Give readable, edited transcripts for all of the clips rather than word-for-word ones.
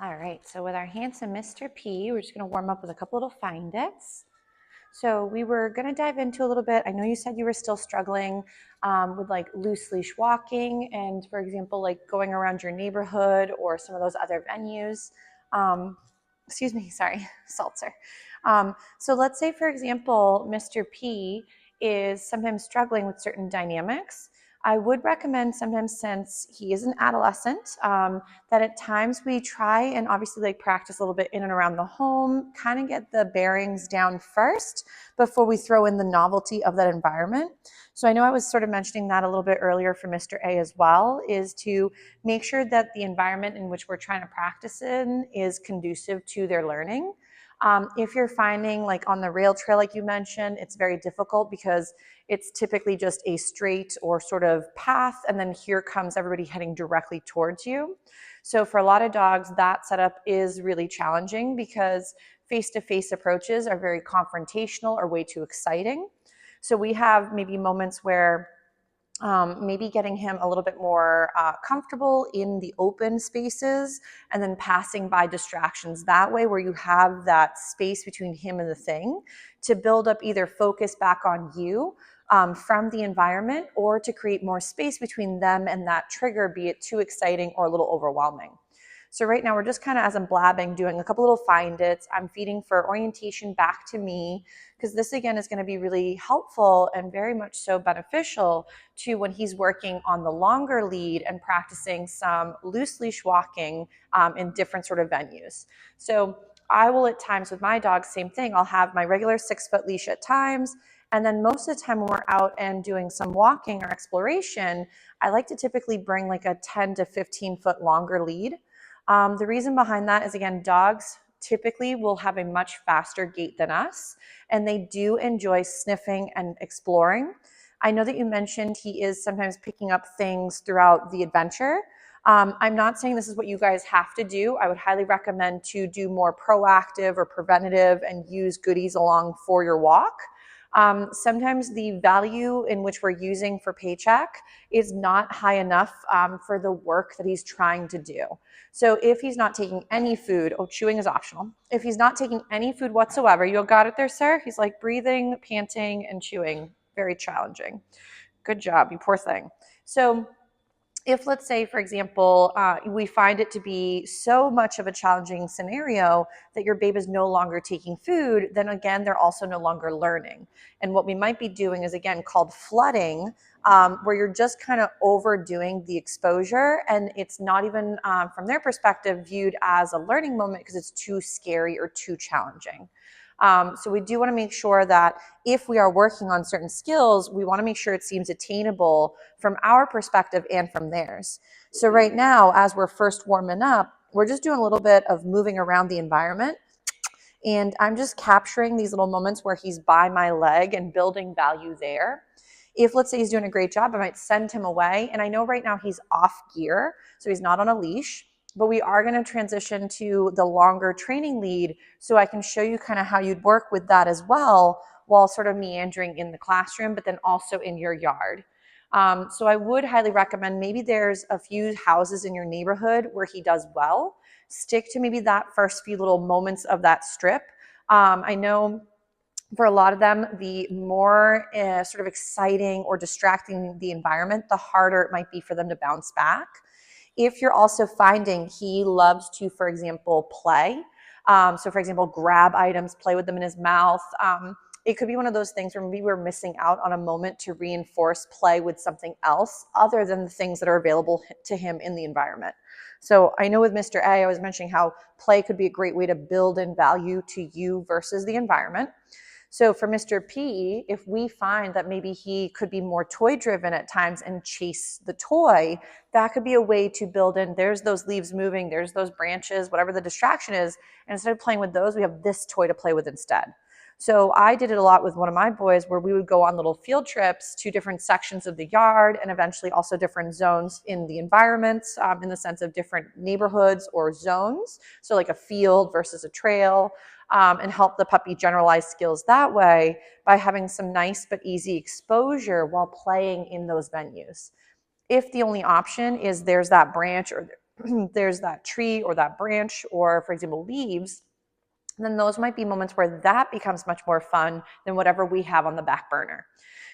All right, so with our handsome Mr. P, we're just going to warm up with a couple little find its. So we were going to dive into a little bit. I know you said you were still struggling with like loose leash walking and, for example, like going around your neighborhood or some of those other venues. Excuse me, sorry, seltzer. So let's say, for example, Mr. P is sometimes struggling with certain dynamics. I would recommend sometimes, since he is an adolescent, that at times we try and obviously like practice a little bit in and around the home, kind of get the bearings down first before we throw in the novelty of that environment. So I know I was sort of mentioning that a little bit earlier for Mr. A as well, is to make sure that the environment in which we're trying to practice in is conducive to their learning. If you're finding like on the rail trail, like you mentioned, it's very difficult because it's typically just a straight or sort of path, and then here comes everybody heading directly towards you. So for a lot of dogs, that setup is really challenging because face-to-face approaches are very confrontational or way too exciting. So we have maybe moments where maybe getting him a little bit more comfortable in the open spaces and then passing by distractions that way, where you have that space between him and the thing to build up either focus back on you from the environment, or to create more space between them and that trigger, be it too exciting or a little overwhelming. So right now we're just kind of, as I'm blabbing, doing a couple little find its. I'm feeding for orientation back to me, because this again is going to be really helpful and very much so beneficial to when he's working on the longer lead and practicing some loose leash walking in different sort of venues. So I will at times with my dogs, same thing. I'll have my regular 6-foot leash at times. And then most of the time when we're out and doing some walking or exploration, I like to typically bring like a 10 to 15 foot longer lead. The reason behind that is, again, dogs typically will have a much faster gait than us, and they do enjoy sniffing and exploring. I know that you mentioned he is sometimes picking up things throughout the adventure. I'm not saying this is what you guys have to do. I would highly recommend to do more proactive or preventative and use goodies along for your walk. Sometimes the value in which we're using for paycheck is not high enough for the work that he's trying to do. So if he's not taking any food, chewing is optional. If he's not taking any food whatsoever, you got it there, sir? He's like breathing, panting, and chewing. Very challenging. Good job, you poor thing. So if, let's say, for example, we find it to be so much of a challenging scenario that your babe is no longer taking food, then again, they're also no longer learning. And what we might be doing is, again, called flooding, where you're just kind of overdoing the exposure, and it's not even, from their perspective, viewed as a learning moment because it's too scary or too challenging. So we do want to make sure that if we are working on certain skills, we want to make sure it seems attainable from our perspective and from theirs. So right now, as we're first warming up, we're just doing a little bit of moving around the environment. And I'm just capturing these little moments where he's by my leg and building value there. If, let's say, he's doing a great job, I might send him away. And I know right now he's off gear, so he's not on a leash. But we are going to transition to the longer training lead, so I can show you kind of how you'd work with that as well, while sort of meandering in the classroom, but then also in your yard. So I would highly recommend, maybe there's a few houses in your neighborhood where he does well. Stick to maybe that first few little moments of that strip. I know for a lot of them, the more sort of exciting or distracting the environment, the harder it might be for them to bounce back. If you're also finding he loves to, for example, play, so for example, grab items, play with them in his mouth, it could be one of those things where maybe we're missing out on a moment to reinforce play with something else other than the things that are available to him in the environment. So I know with Mr. A, I was mentioning how play could be a great way to build in value to you versus the environment. So for Mr. P, if we find that maybe he could be more toy driven at times and chase the toy, that could be a way to build in, there's those leaves moving, there's those branches, whatever the distraction is. And instead of playing with those, we have this toy to play with instead. So I did it a lot with one of my boys, where we would go on little field trips to different sections of the yard, and eventually also different zones in the environments, in the sense of different neighborhoods or zones. So like a field versus a trail. And help the puppy generalize skills that way by having some nice but easy exposure while playing in those venues. If the only option is there's that branch or there's that tree or that branch or, for example, leaves, then those might be moments where that becomes much more fun than whatever we have on the back burner.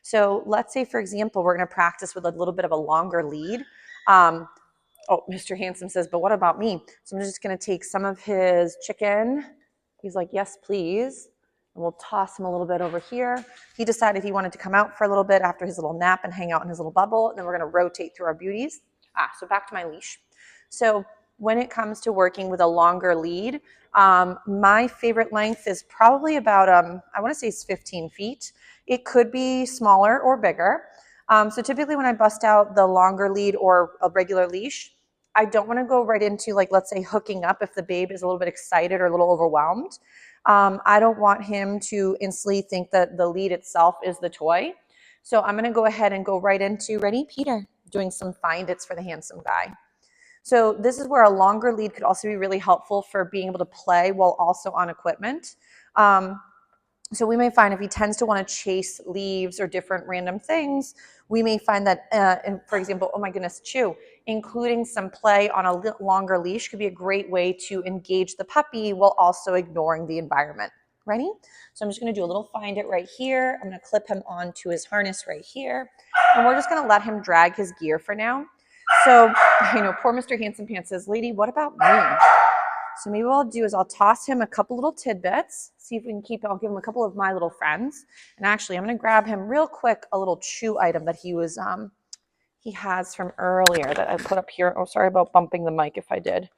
So let's say, for example, we're going to practice with a little bit of a longer lead. Oh, Mr. Handsome says, but what about me? So I'm just going to take some of his chicken. He's like, yes, please. And we'll toss him a little bit over here. He decided he wanted to come out for a little bit after his little nap and hang out in his little bubble. And then we're going to rotate through our beauties. So back to my leash. So when it comes to working with a longer lead, my favorite length is probably about, I want to say it's 15 feet. It could be smaller or bigger. So typically when I bust out the longer lead or a regular leash, I don't want to go right into, like, let's say hooking up if the babe is a little bit excited or a little overwhelmed. I don't want him to instantly think that the lead itself is the toy. So I'm going to go ahead and go right into, ready, Peter, doing some find its for the handsome guy. So this is where a longer lead could also be really helpful for being able to play while also on equipment. So we may find if he tends to want to chase leaves or different random things, we may find that, for example, oh my goodness, chew, including some play on a longer leash could be a great way to engage the puppy while also ignoring the environment. Ready? So I'm just going to do a little find it right here. I'm going to clip him onto his harness right here. And we're just going to let him drag his gear for now. So, poor Mr. Handsome Pants says, lady, what about me? So maybe what I'll do is I'll toss him a couple little tidbits, see if we can I'll give him a couple of my little friends. And actually, I'm going to grab him real quick, a little chew item that he has from earlier that I put up here. Oh, sorry about bumping the mic if I did.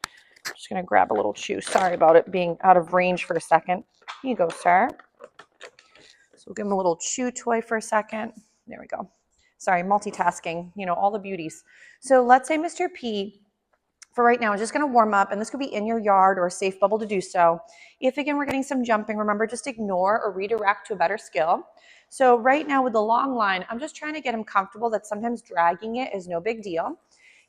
I'm just going to grab a little chew. Sorry about it being out of range for a second. Here you go, sir. So we'll give him a little chew toy for a second. There we go. Sorry, multitasking, all the beauties. So let's say Mr. P, for right now, is just going to warm up, and this could be in your yard or a safe bubble to do so. If, again, we're getting some jumping, remember, just ignore or redirect to a better skill. So right now with the long line, I'm just trying to get him comfortable that sometimes dragging it is no big deal.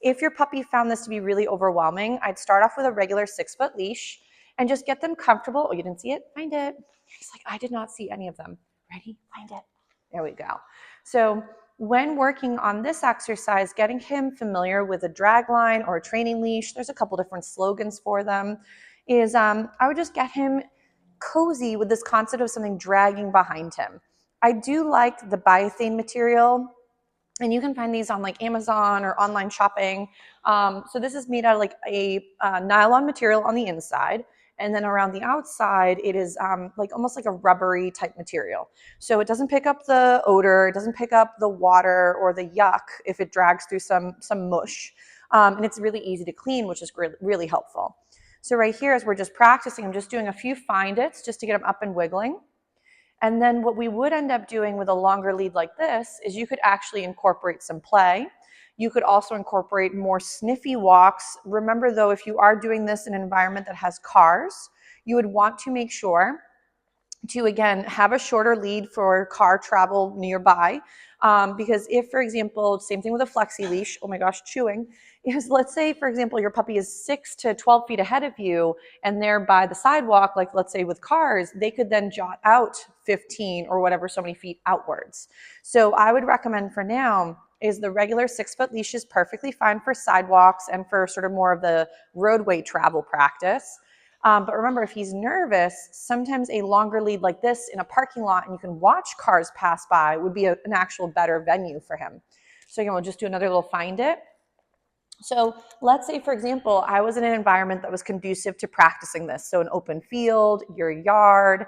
If your puppy found this to be really overwhelming, I'd start off with a regular 6-foot leash and just get them comfortable. Oh, you didn't see it? Find it. He's like, I did not see any of them. Ready? Find it. There we go. So when working on this exercise, getting him familiar with a drag line or a training leash, there's a couple different slogans for them, is I would just get him cozy with this concept of something dragging behind him. I do like the biothane material, and you can find these on like Amazon or online shopping. So this is made out of like a nylon material on the inside. And then around the outside, it is like almost like a rubbery type material. So it doesn't pick up the odor, it doesn't pick up the water or the yuck if it drags through some mush. And it's really easy to clean, which is really helpful. So right here, as we're just practicing, I'm just doing a few find its just to get them up and wiggling. And then what we would end up doing with a longer lead like this is you could actually incorporate some play. You could also incorporate more sniffy walks. Remember though, if you are doing this in an environment that has cars, you would want to make sure to, again, have a shorter lead for car travel nearby. Because if, for example, same thing with a flexi leash, oh my gosh, chewing, is let's say, for example, your puppy is 6 to 12 feet ahead of you and they're by the sidewalk, like let's say with cars, they could then jot out 15 or whatever so many feet outwards. So I would recommend for now is the regular 6-foot leash is perfectly fine for sidewalks and for sort of more of the roadway travel practice. But remember, if he's nervous, sometimes a longer lead like this in a parking lot and you can watch cars pass by would be an actual better venue for him. So we'll just do another little find it. So let's say, for example, I was in an environment that was conducive to practicing this. So an open field, your yard,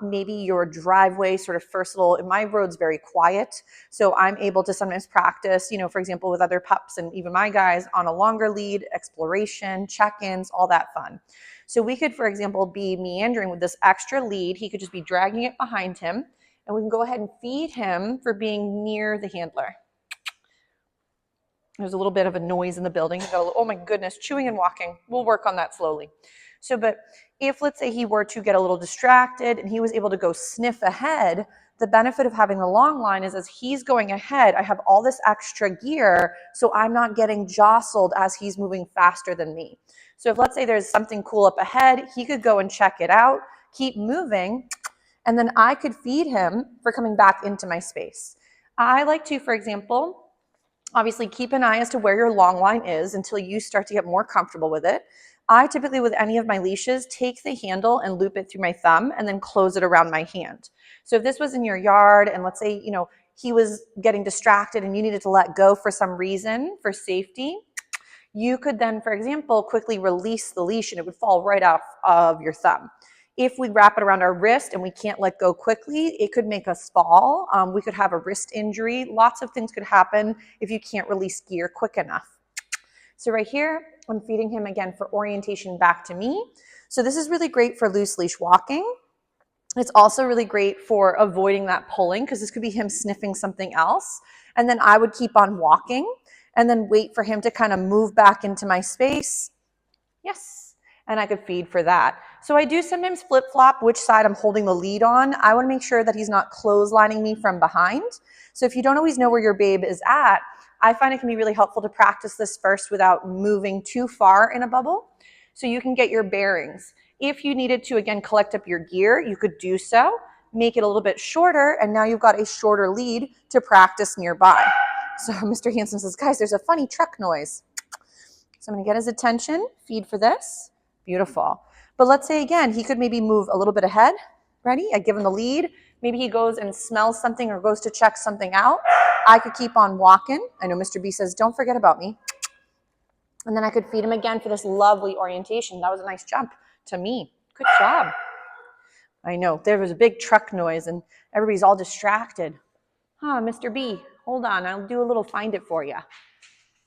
maybe your driveway, sort of first little, my road's very quiet. So I'm able to sometimes practice, for example, with other pups and even my guys on a longer lead, exploration, check-ins, all that fun. So we could, for example, be meandering with this extra lead. He could just be dragging it behind him, and we can go ahead and feed him for being near the handler. There's a little bit of a noise in the building. Oh my goodness, chewing and walking. We'll work on that slowly. So, but if let's say he were to get a little distracted and he was able to go sniff ahead, the benefit of having the long line is as he's going ahead, I have all this extra gear, so I'm not getting jostled as he's moving faster than me. So if let's say there's something cool up ahead, he could go and check it out, keep moving, and then I could feed him for coming back into my space. I like to, for example, Obviously, keep an eye as to where your long line is until you start to get more comfortable with it. I typically, with any of my leashes, take the handle and loop it through my thumb and then close it around my hand. So if this was in your yard and let's say, he was getting distracted and you needed to let go for some reason for safety, you could then, for example, quickly release the leash and it would fall right off of your thumb. If we wrap it around our wrist and we can't let go quickly, it could make us fall. We could have a wrist injury. Lots of things could happen if you can't release gear quick enough. So right here, I'm feeding him again for orientation back to me. So this is really great for loose leash walking. It's also really great for avoiding that pulling because this could be him sniffing something else. And then I would keep on walking and then wait for him to kind of move back into my space. Yes. And I could feed for that. So I do sometimes flip-flop which side I'm holding the lead on. I want to make sure that he's not clotheslining me from behind. So if you don't always know where your babe is at, I find it can be really helpful to practice this first without moving too far in a bubble so you can get your bearings. If you needed to, again, collect up your gear, you could do so, make it a little bit shorter, and now you've got a shorter lead to practice nearby. So Mr. Hanson says, guys, there's a funny truck noise. So I'm going to get his attention, feed for this. Beautiful. But let's say, again, he could maybe move a little bit ahead. Ready? I give him the lead. Maybe he goes and smells something or goes to check something out. I could keep on walking. I know Mr. B says, don't forget about me. And then I could feed him again for this lovely orientation. That was a nice jump to me. Good job. I know. There was a big truck noise and everybody's all distracted. Mr. B, hold on. I'll do a little find it for you.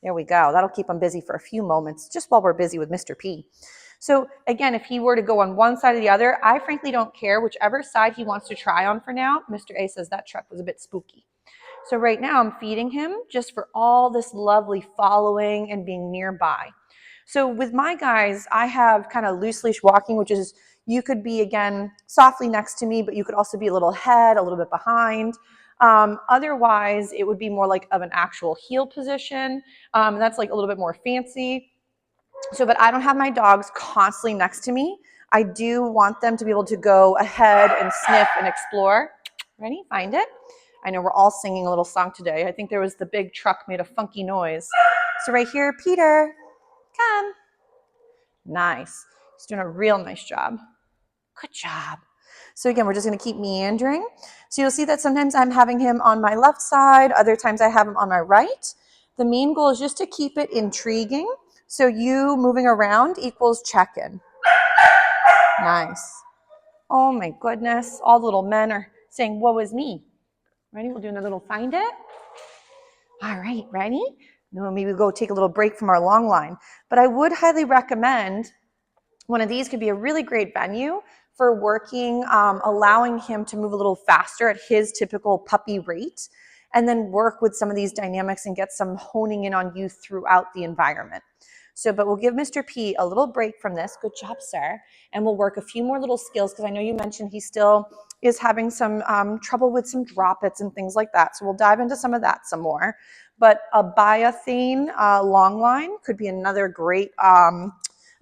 There we go. That'll keep him busy for a few moments just while we're busy with Mr. P. So again, if he were to go on one side or the other, I frankly don't care. Whichever side he wants to try on for now. Mr. A says that truck was a bit spooky. So right now I'm feeding him just for all this lovely following and being nearby. So with my guys, I have kind of loose leash walking, which is you could be, again, softly next to me, but you could also be a little ahead, a little bit behind. Otherwise, it would be more like of an actual heel position. That's like a little bit more fancy. So, but I don't have my dogs constantly next to me. I do want them to be able to go ahead and sniff and explore. Ready? Find it. I know we're all singing a little song today. I think there was the big truck made a funky noise. So right here, Peter, come. Nice. He's doing a real nice job. Good job. So again, we're just going to keep meandering. So you'll see that sometimes I'm having him on my left side. Other times I have him on my right. The main goal is just to keep it intriguing. So you moving around equals check-in. Nice. Oh my goodness. All the little men are saying, woe is me. Ready? We'll do another little find it. All right, ready? No, maybe we'll go take a little break from our long line. But I would highly recommend one of these could be a really great venue for working, allowing him to move a little faster at his typical puppy rate, and then work with some of these dynamics and get some honing in on you throughout the environment. So, but we'll give Mr. P a little break from this. Good job, sir. And we'll work a few more little skills because I know you mentioned he still is having some trouble with some drop-its and things like that. So we'll dive into some of that some more. But a biothane long line could be another great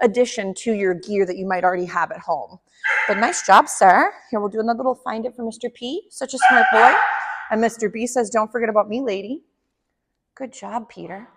addition to your gear that you might already have at home. But nice job, sir. Here, we'll do another little find it for Mr. P. Such a smart boy. And Mr. B says, don't forget about me, lady. Good job, Peter.